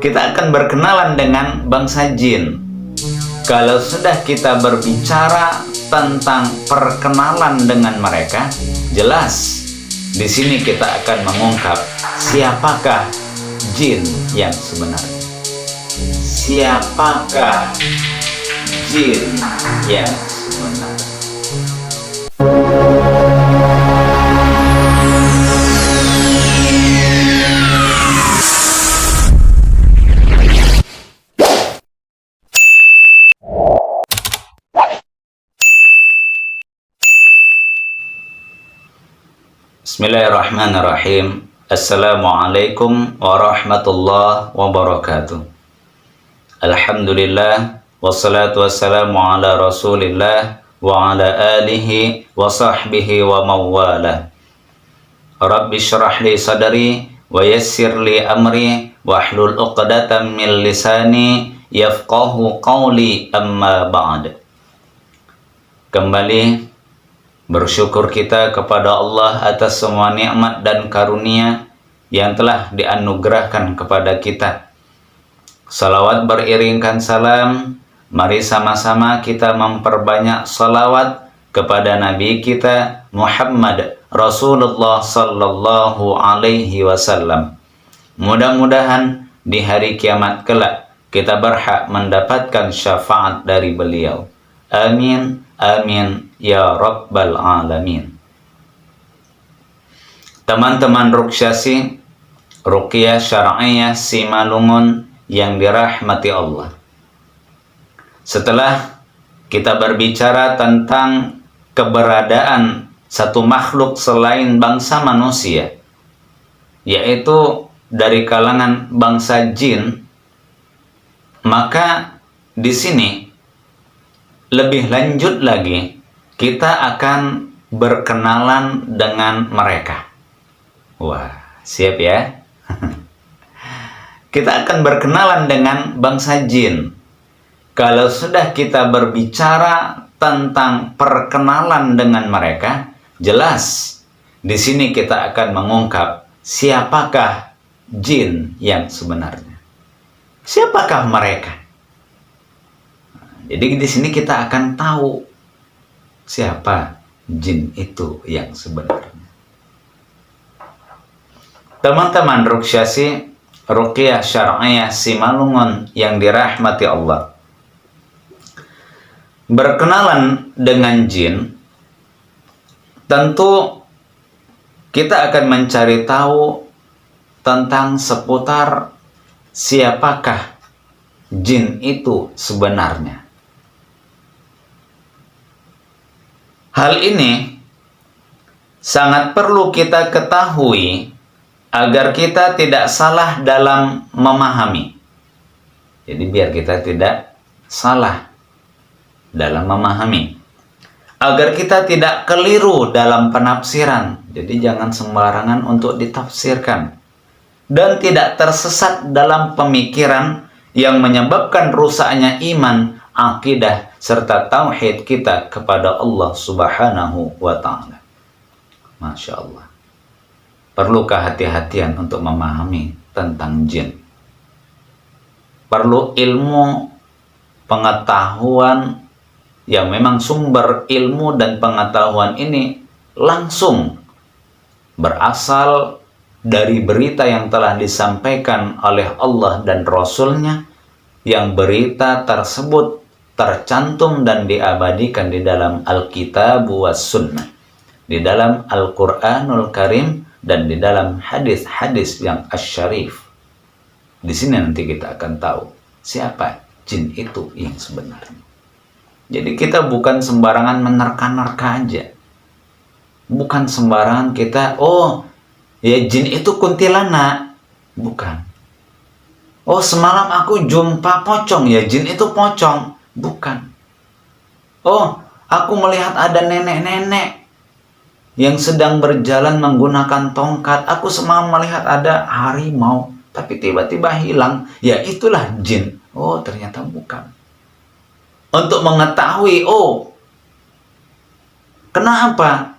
kita akan berkenalan dengan bangsa jin. Kalau sudah kita berbicara tentang perkenalan dengan mereka, jelas di sini kita akan mengungkap siapakah jin yang sebenarnya. Siapakah jin yang sebenarnya? Bismillahirrahmanirrahim. Assalamualaikum warahmatullahi wabarakatuh. Alhamdulillah, wassalatu wassalamu ala rasulillah wa ala alihi wa sahbihi wa mawala. Rabbi syrah li sadari wa yassir li amri wa hlul uqdatan min lisani yafqahu qawli, amma ba'd. Kembali bersyukur kita kepada Allah atas semua nikmat dan karunia yang telah dianugerahkan kepada kita. Salawat beriringkan salam, mari sama-sama kita memperbanyak salawat kepada Nabi kita Muhammad Rasulullah sallallahu alaihi wasallam. Mudah-mudahan di hari kiamat kelak kita berhak mendapatkan syafaat dari beliau. Amin, amin, ya Rabbal Alamin. Teman-teman Ruqyah Syar'iyah Simalungun yang dirahmati Allah. Setelah kita berbicara tentang keberadaan satu makhluk selain bangsa manusia, yaitu dari kalangan bangsa jin, maka di sini lebih lanjut lagi, kita akan berkenalan dengan mereka. Wah, siap ya? Kita akan berkenalan dengan bangsa jin. Kalau sudah kita berbicara tentang perkenalan dengan mereka, jelas di sini kita akan mengungkap siapakah jin yang sebenarnya. Siapakah mereka? Jadi di sini kita akan tahu siapa jin itu yang sebenarnya. Teman-teman Ruqyah Syar'iyah Simalungun yang dirahmati Allah. Berkenalan dengan jin, tentu kita akan mencari tahu tentang seputar siapakah jin itu sebenarnya. Hal ini sangat perlu kita ketahui agar kita tidak salah dalam memahami. Jadi biar kita tidak salah dalam memahami. Agar kita tidak keliru dalam penafsiran. Jadi jangan sembarangan untuk ditafsirkan. Dan tidak tersesat dalam pemikiran yang menyebabkan rusaknya iman, akidah, serta tauhid kita kepada Allah Subhanahu wa ta'ala. Masya Allah. Perlu kehati-hatian untuk memahami tentang jin. Perlu ilmu pengetahuan yang memang sumber ilmu dan pengetahuan ini langsung berasal dari berita yang telah disampaikan oleh Allah dan Rasul-Nya, yang berita tersebut tercantum dan diabadikan di dalam Alkitab was Sunnah, di dalam Al-Quranul Karim, dan di dalam hadis-hadis yang asyarif. Di sini nanti kita akan tahu siapa jin itu yang sebenarnya. Jadi kita bukan sembarangan menerka-nerka aja. Bukan sembarangan kita, oh ya jin itu kuntilanak. Bukan. Oh semalam aku jumpa pocong, ya jin itu pocong. Bukan. Oh, aku melihat ada nenek-nenek yang sedang berjalan menggunakan tongkat. Aku semalam melihat ada harimau, tapi tiba-tiba hilang. Ya itulah jin. Oh, ternyata bukan. Untuk mengetahui, oh, kenapa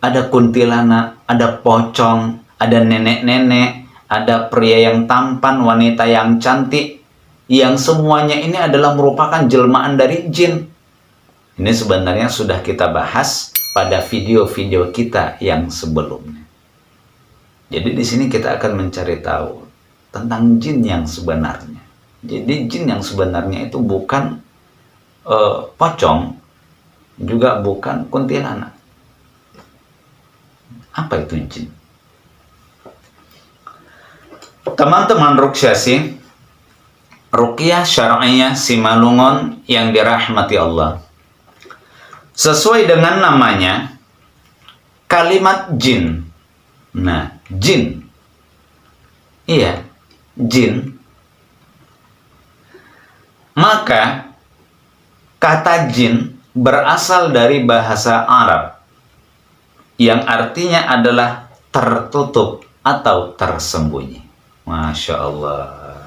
ada kuntilanak, ada pocong, ada nenek-nenek, ada pria yang tampan, wanita yang cantik, yang semuanya ini adalah merupakan jelmaan dari jin. Ini sebenarnya sudah kita bahas pada video-video kita yang sebelumnya. Jadi di sini kita akan mencari tahu tentang jin yang sebenarnya. Jadi jin yang sebenarnya itu bukan pocong, juga bukan kuntilanak. Apa itu jin? Teman-teman Ruqyah, ruqyah syar'iyah Simalungun yang dirahmati Allah. Sesuai dengan namanya, kalimat jin. Nah, jin. Iya, jin. Maka kata jin berasal dari bahasa Arab yang artinya adalah tertutup atau tersembunyi. Masya Allah,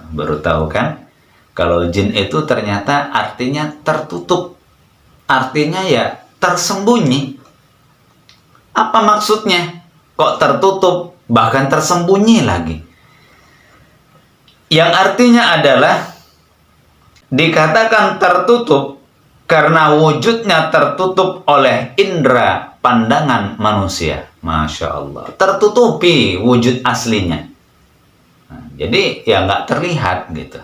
baru tahu kan? Kalau jin itu ternyata artinya tertutup. Artinya ya tersembunyi. Apa maksudnya? Kok tertutup, bahkan tersembunyi lagi? Yang artinya adalah dikatakan tertutup karena wujudnya tertutup oleh indera pandangan manusia. Masya Allah, tertutupi wujud aslinya. Nah, jadi ya nggak terlihat gitu.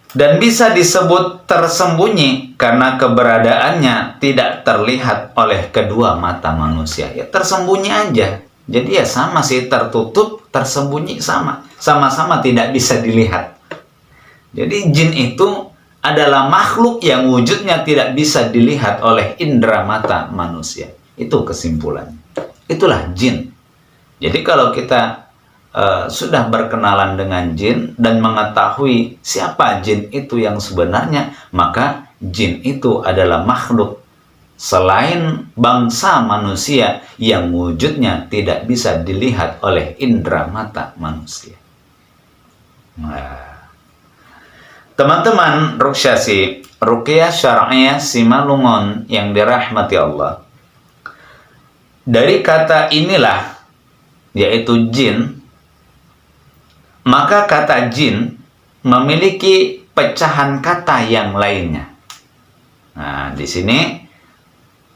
Dan bisa disebut tersembunyi karena keberadaannya tidak terlihat oleh kedua mata manusia. Ya tersembunyi aja. Jadi ya sama sih, tertutup, tersembunyi sama. Sama-sama tidak bisa dilihat. Jadi jin itu adalah makhluk yang wujudnya tidak bisa dilihat oleh indera mata manusia. Itu kesimpulannya. Itulah jin. Jadi kalau kita sudah berkenalan dengan jin dan mengetahui siapa jin itu yang sebenarnya, maka jin itu adalah makhluk selain bangsa manusia yang wujudnya tidak bisa dilihat oleh indera mata manusia. Nah, teman-teman ruqyah syar'iyah Simalungun yang dirahmati Allah, dari kata inilah, yaitu jin, maka kata jin memiliki pecahan kata yang lainnya. Nah, di sini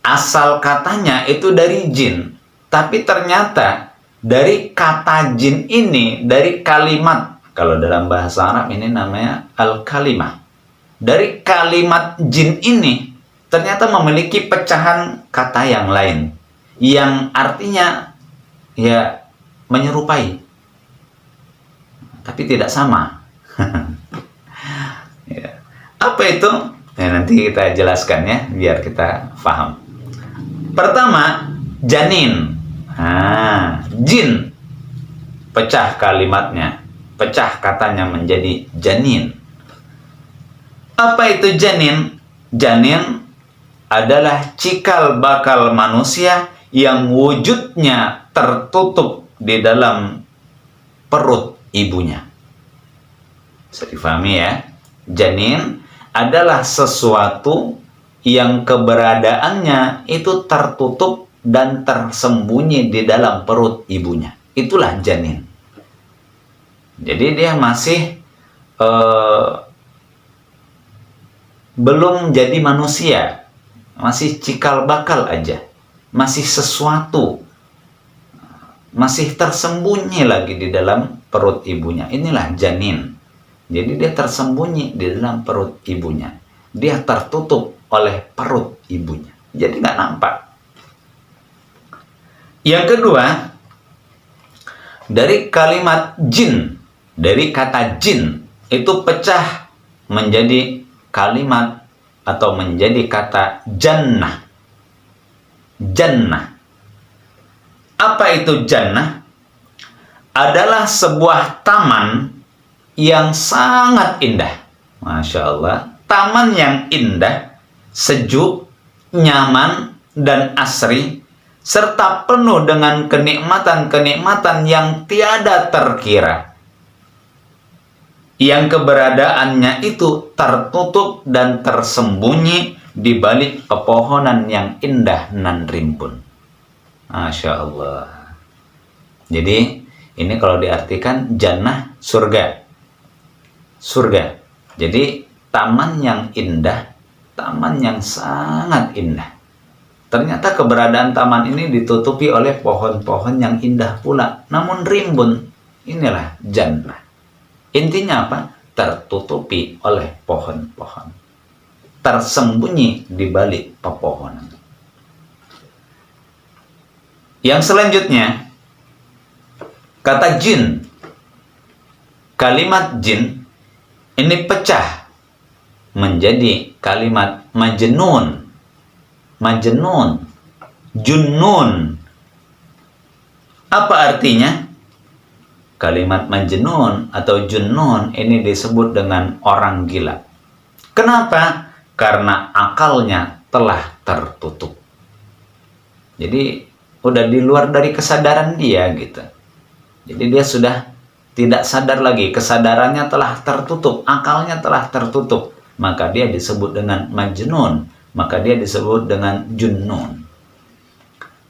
asal katanya itu dari jin, tapi ternyata dari kata jin ini, dari kalimat, kalau dalam bahasa Arab ini namanya al-kalimah. Dari kalimat jin ini ternyata memiliki pecahan kata yang lain, yang artinya ya menyerupai, tapi tidak sama. Ya. Apa itu? Ya, nanti kita jelaskan ya, biar kita paham. Pertama, janin. Nah, jin. Pecah kalimatnya, pecah katanya menjadi janin. Apa itu janin? Janin adalah cikal bakal manusia yang wujudnya tertutup di dalam perut ibunya. Bisa difahami ya? Janin adalah sesuatu yang keberadaannya itu tertutup dan tersembunyi di dalam perut ibunya. Itulah janin. Jadi dia masih belum jadi manusia, masih cikal bakal aja, masih sesuatu, masih tersembunyi lagi di dalam perut ibunya. Inilah janin. Jadi dia tersembunyi di dalam perut ibunya. Dia tertutup oleh perut ibunya. Jadi nggak nampak. Yang kedua, dari kalimat jin, dari kata jin, itu pecah menjadi kalimat atau menjadi kata jannah. Jannah. Apa itu jannah? Adalah sebuah taman yang sangat indah. Masya Allah. Taman yang indah, sejuk, nyaman, dan asri, serta penuh dengan kenikmatan-kenikmatan yang tiada terkira, yang keberadaannya itu tertutup dan tersembunyi di balik pepohonan yang indah nan rimbun. Masya Allah. Jadi ini kalau diartikan jannah, surga. Surga. Jadi taman yang indah, taman yang sangat indah. Ternyata keberadaan taman ini ditutupi oleh pohon-pohon yang indah pula, namun rimbun. Inilah jannah. Intinya apa? Tertutupi oleh pohon-pohon, tersembunyi di balik pepohonan. Yang selanjutnya, kata jin. Kalimat jin ini pecah menjadi kalimat majnun, majnun, junnun. Apa artinya? Kalimat majnun atau junnun ini disebut dengan orang gila. Kenapa? Karena akalnya telah tertutup. Jadi udah di luar dari kesadaran dia gitu. Jadi dia sudah tidak sadar lagi, kesadarannya telah tertutup, akalnya telah tertutup. Maka dia disebut dengan majnun, maka dia disebut dengan junnun.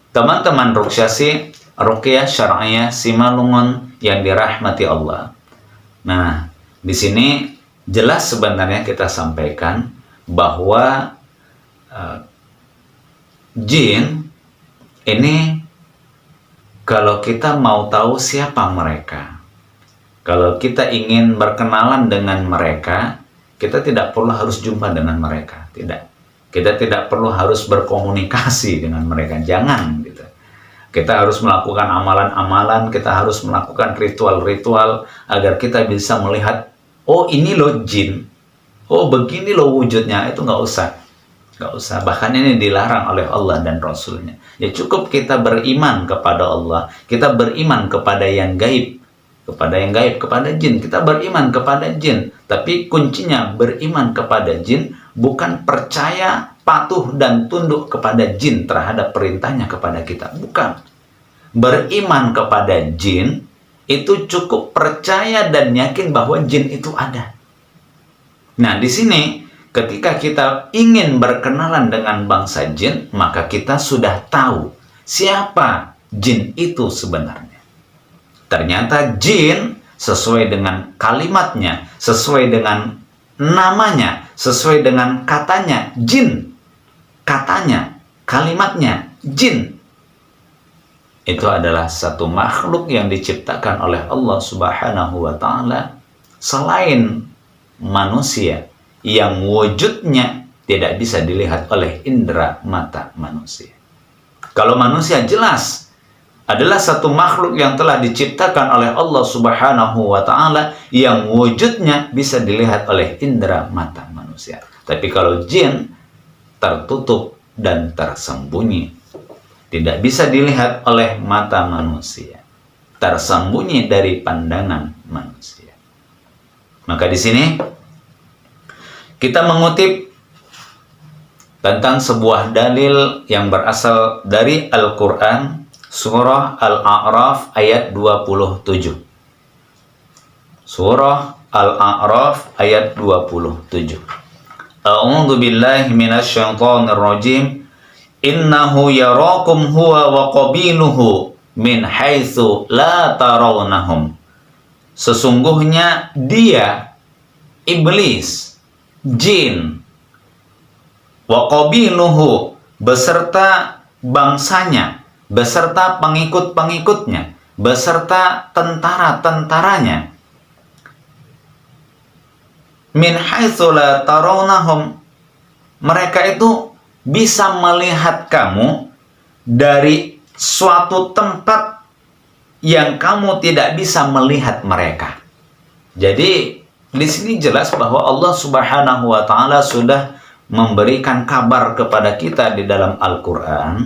Teman-teman ruqyah syar'iyah Simalungun yang dirahmati Allah. Nah, di sini jelas sebenarnya kita sampaikan bahwa jin ini, kalau kita mau tahu siapa mereka, kalau kita ingin berkenalan dengan mereka, kita tidak perlu harus jumpa dengan mereka. Tidak. Kita tidak perlu harus berkomunikasi dengan mereka. Jangan gitu. Kita harus melakukan amalan-amalan, kita harus melakukan ritual-ritual agar kita bisa melihat, oh ini loh jin, oh begini loh wujudnya. Itu nggak usah. Nggak usah. Bahkan ini dilarang oleh Allah dan Rasulnya. Ya cukup kita beriman kepada Allah, kita beriman kepada yang gaib, kepada jin. Kita beriman kepada jin, tapi kuncinya beriman kepada jin bukan percaya, patuh dan tunduk kepada jin terhadap perintahnya kepada kita. Bukan. Beriman kepada jin itu cukup percaya dan yakin bahwa jin itu ada. Nah, di sini ketika kita ingin berkenalan dengan bangsa jin, maka kita sudah tahu siapa jin itu sebenarnya. Ternyata jin sesuai dengan kalimatnya, sesuai dengan namanya, sesuai dengan katanya, jin. Katanya, kalimatnya, jin. Itu adalah satu makhluk yang diciptakan oleh Allah Subhanahu wa Ta'ala selain manusia, yang wujudnya tidak bisa dilihat oleh indera mata manusia. Kalau manusia jelas adalah satu makhluk yang telah diciptakan oleh Allah Subhanahu wa Ta'ala yang wujudnya bisa dilihat oleh indera mata manusia. Tapi kalau jin tertutup dan tersembunyi, tidak bisa dilihat oleh mata manusia, tersembunyi dari pandangan manusia. Maka di sini kita mengutip tentang sebuah dalil yang berasal dari Al-Quran, Surah Al-A'raf ayat 27. Surah Al-A'raf ayat 27. A'udzu billahi minasyaitonir rajim. Innahu yarakum huwa wa qabiluhu min haitsu la tarawnahum. Sesungguhnya dia, iblis, jin, wa qabiluhu, beserta bangsanya, beserta pengikut-pengikutnya, beserta tentara-tentaranya, min haitsu la tarawnahum, mereka itu bisa melihat kamu dari suatu tempat yang kamu tidak bisa melihat mereka. Jadi di sini jelas bahwa Allah Subhanahu wa Ta'ala sudah memberikan kabar kepada kita di dalam Al-Quran.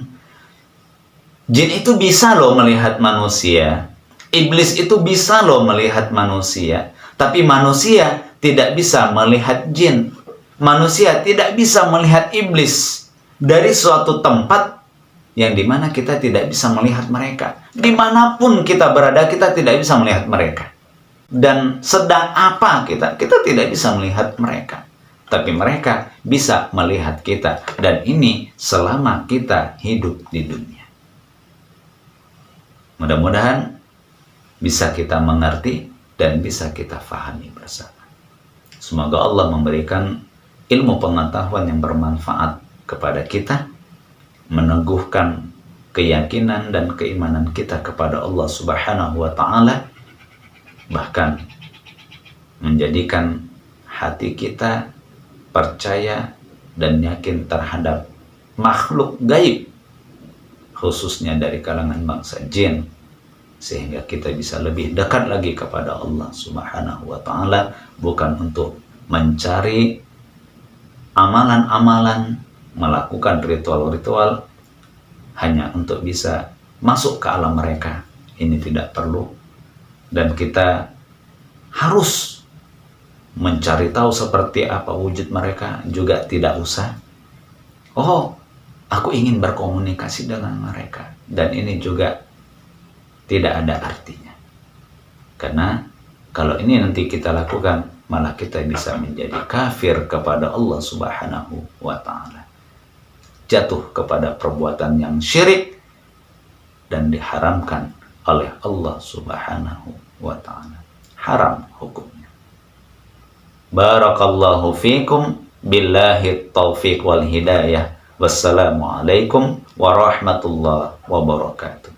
Jin itu bisa loh melihat manusia, iblis itu bisa loh melihat manusia, tapi manusia tidak bisa melihat jin. Manusia tidak bisa melihat iblis dari suatu tempat yang dimana kita tidak bisa melihat mereka. Dimanapun kita berada, kita tidak bisa melihat mereka. Dan sedang apa kita tidak bisa melihat mereka. Tapi mereka bisa melihat kita. Dan ini selama kita hidup di dunia. Mudah-mudahan bisa kita mengerti dan bisa kita fahami bersama. Semoga Allah memberikan ilmu pengetahuan yang bermanfaat kepada kita, meneguhkan keyakinan dan keimanan kita kepada Allah Subhanahu wa Ta'ala, bahkan menjadikan hati kita percaya dan yakin terhadap makhluk gaib, khususnya dari kalangan bangsa jin, sehingga kita bisa lebih dekat lagi kepada Allah Subhanahu wa Ta'ala, bukan untuk mencari amalan-amalan, melakukan ritual-ritual hanya untuk bisa masuk ke alam mereka. Ini tidak perlu, dan kita harus mencari tahu seperti apa wujud mereka juga tidak usah. Oh, aku ingin berkomunikasi dengan mereka, dan ini juga tidak ada artinya. Karena kalau ini nanti kita lakukan, malah kita bisa menjadi kafir kepada Allah Subhanahu wa Ta'ala, jatuh kepada perbuatan yang syirik dan diharamkan oleh Allah Subhanahu wa Ta'ala. Haram hukumnya. Barakallahu fikum, billahi taufiq wal hidayah. Wassalamualaikum warahmatullahi wabarakatuh.